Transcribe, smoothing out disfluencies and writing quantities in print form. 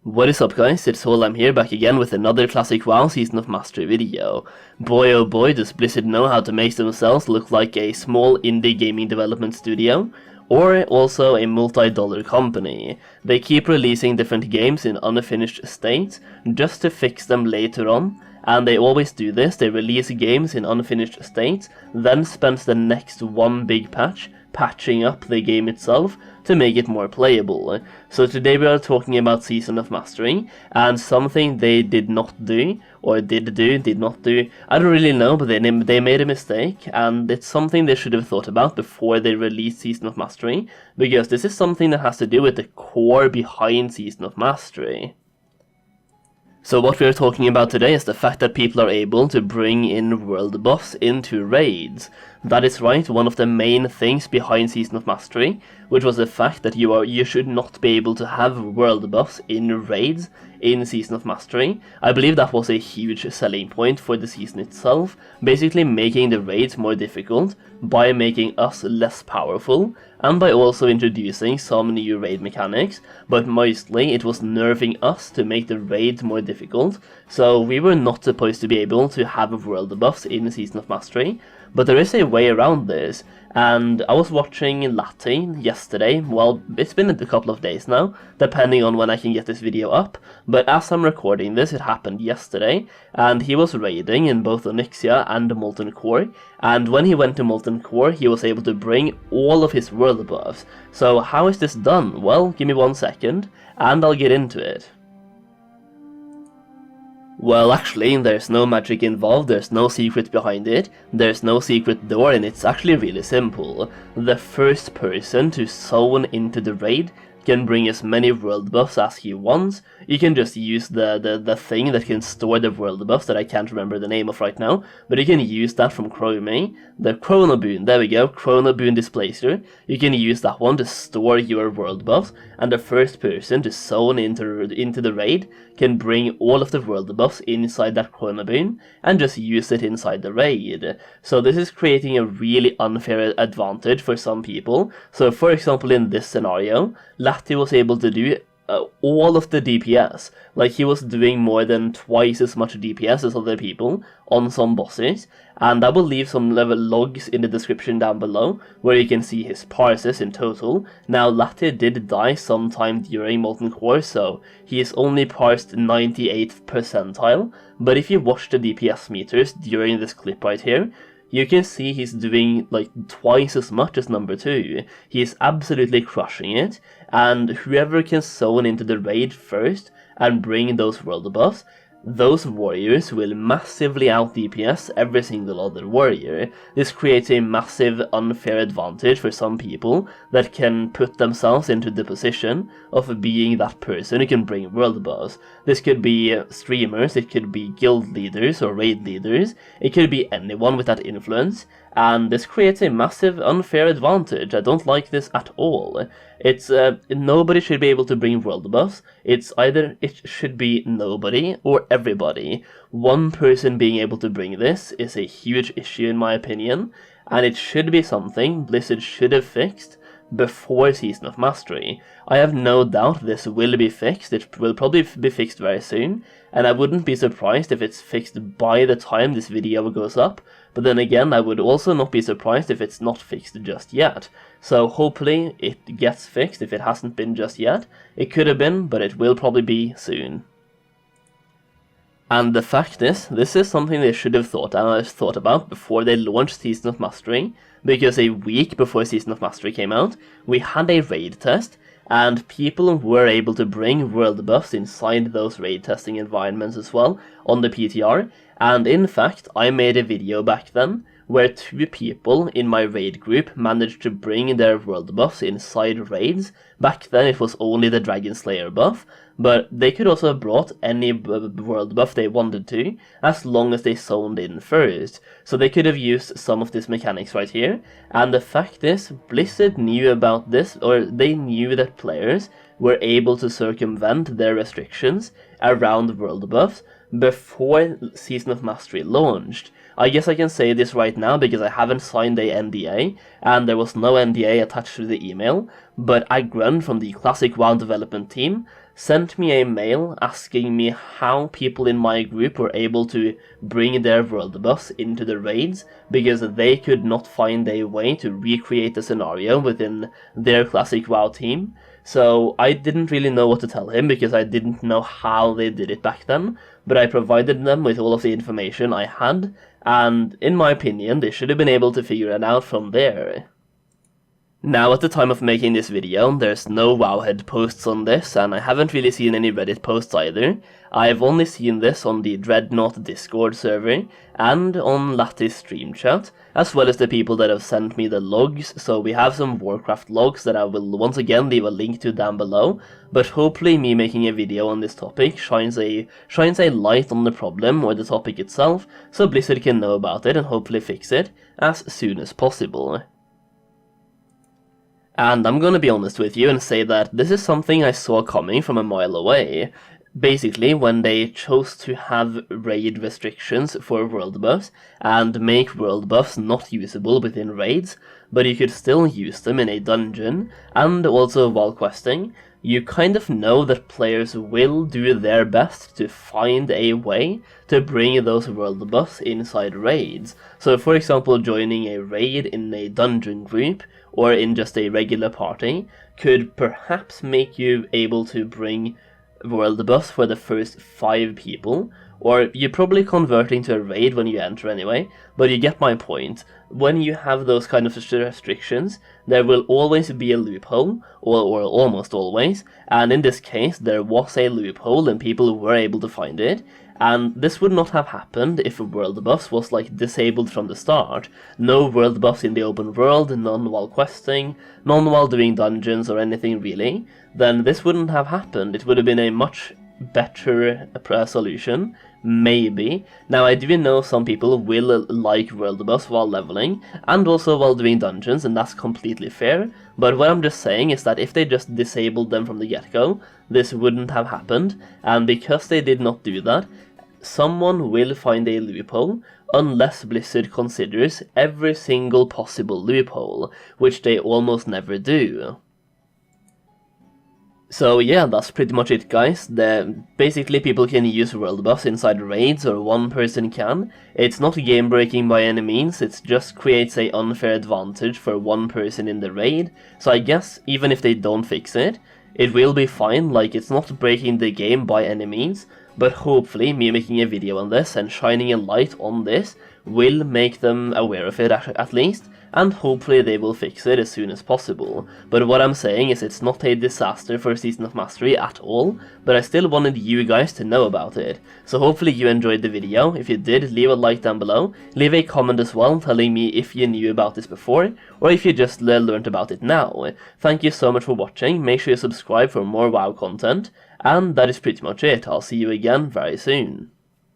What is up guys, it's Solheim here, back again with another classic WoW Season of Mastery video. Boy oh boy, does Blizzard know how to make themselves look like a small indie gaming development studio, or also a multi-dollar company. They keep releasing different games in unfinished state, just to fix them later on, and they always do this. They release games in unfinished state, then spend the next one big patch patching up the game itself to make it more playable. So today we are talking about Season of Mastery, and something they did not do, or did not do, I don't really know, but they made a mistake, and it's something they should have thought about before they released Season of Mastery, because this is something that has to do with the core behind Season of Mastery. So what we are talking about today is the fact that people are able to bring in world buffs into raids. That is right, one of the main things behind Season of Mastery, which was the fact that you should not be able to have world buffs in raids in Season of Mastery. I believe that was a huge selling point for the season itself, basically making the raids more difficult by making us less powerful, and by also introducing some new raid mechanics, but mostly it was nerfing us to make the raids more difficult, so we were not supposed to be able to have world buffs in Season of Mastery. But there is a way around this, and I was watching Lati yesterday. Well, it's been a couple of days now, depending on when I can get this video up, but as I'm recording this, it happened yesterday, and he was raiding in both Onyxia and Molten Core, and when he went to Molten Core, he was able to bring all of his world buffs. So how is this done? Well, give me 1 second, and I'll get into it. Well, actually, there's no magic involved, there's no secret behind it, there's no secret door, and it's actually really simple. The first person to zone into the raid can bring as many world buffs as he wants. You can just use the thing that can store the world buffs that I can't remember the name of right now, but you can use that from Chrome, the Chrono Boon, there we go, Chrono Boon Displacer. You can use that one to store your world buffs, and the first person to zone into the raid can bring all of the world buffs inside that Chrono Boon, and just use it inside the raid. So this is creating a really unfair advantage for some people. So for example, in this scenario, Lati was able to do all of the DPS, like he was doing more than twice as much DPS as other people on some bosses, and I will leave some level logs in the description down below where you can see his parses in total. Now Lati did die sometime during Molten Core, so he is only parsed 98th percentile, but if you watch the DPS meters during this clip right here, you can see he's doing like twice as much as number 2. He is absolutely crushing it, and whoever can zone into the raid first and bring those world buffs, those warriors will massively out DPS every single other warrior. This creates a massive unfair advantage for some people that can put themselves into the position of being that person who can bring world buffs. This could be streamers, it could be guild leaders or raid leaders, it could be anyone with that influence, and this creates a massive unfair advantage. I don't like this at all. It's nobody should be able to bring world buffs. It's either it should be nobody or everybody. One person being able to bring this is a huge issue in my opinion, and it should be something Blizzard should have fixed before Season of Mastery. I have no doubt this will be fixed. It will probably be fixed very soon, and I wouldn't be surprised if it's fixed by the time this video goes up, but then again I would also not be surprised if it's not fixed just yet. So hopefully it gets fixed if it hasn't been just yet. It could have been, but it will probably be soon. And the fact is, this is something they should have thought about before they launched Season of Mastery, because a week before Season of Mastery came out, we had a raid test, and people were able to bring world buffs inside those raid testing environments as well on the PTR, and in fact I made a video back then where 2 people in my raid group managed to bring their world buffs inside raids. Back then it was only the Dragon Slayer buff, but they could also have brought any world buff they wanted to, as long as they zoned in first. So they could have used some of these mechanics right here, and the fact is, Blizzard knew about this, or they knew that players were able to circumvent their restrictions around world buffs before Season of Mastery launched. I guess I can say this right now because I haven't signed a NDA, and there was no NDA attached to the email, but Addon from the Classic WoW development team sent me a mail asking me how people in my group were able to bring their world boss into the raids, because they could not find a way to recreate the scenario within their classic WoW team. So I didn't really know what to tell him, because I didn't know how they did it back then, but I provided them with all of the information I had, and in my opinion, they should have been able to figure it out from there. Now, at the time of making this video, there's no Wowhead posts on this, and I haven't really seen any Reddit posts either. I've only seen this on the Dreadnought Discord server, and on Lattice Stream Chat, as well as the people that have sent me the logs, so we have some Warcraft logs that I will once again leave a link to down below, but hopefully me making a video on this topic shines a light on the problem or the topic itself, so Blizzard can know about it and hopefully fix it as soon as possible. And I'm gonna be honest with you and say that this is something I saw coming from a mile away. Basically, when they chose to have raid restrictions for world buffs and make world buffs not usable within raids, but you could still use them in a dungeon and also while questing, you kind of know that players will do their best to find a way to bring those world buffs inside raids. So for example, joining a raid in a dungeon group or in just a regular party could perhaps make you able to bring world buffs for the first 5 people, or you're probably converting to a raid when you enter anyway, but you get my point. When you have those kind of restrictions, there will always be a loophole, or almost always, and in this case there was a loophole and people were able to find it, and this would not have happened if a world buff was like disabled from the start. No world buffs in the open world, none while questing, none while doing dungeons or anything really, then this wouldn't have happened. It would have been a much better solution, maybe. Now I do know some people will like world buffs while leveling and also while doing dungeons, and that's completely fair, but what I'm just saying is that if they just disabled them from the get-go, this wouldn't have happened, and because they did not do that, someone will find a loophole unless Blizzard considers every single possible loophole, which they almost never do. So yeah, that's pretty much it, guys. Basically people can use world buffs inside raids, or one person can. It's not game breaking by any means, it just creates an unfair advantage for one person in the raid, so I guess even if they don't fix it, it will be fine. Like, it's not breaking the game by any means, but hopefully me making a video on this and shining a light on this will make them aware of it at least, and hopefully they will fix it as soon as possible. But what I'm saying is it's not a disaster for Season of Mastery at all, but I still wanted you guys to know about it. So hopefully you enjoyed the video. If you did, leave a like down below, leave a comment as well telling me if you knew about this before, or if you just learned about it now. Thank you so much for watching, make sure you subscribe for more WoW content, and that is pretty much it. I'll see you again very soon.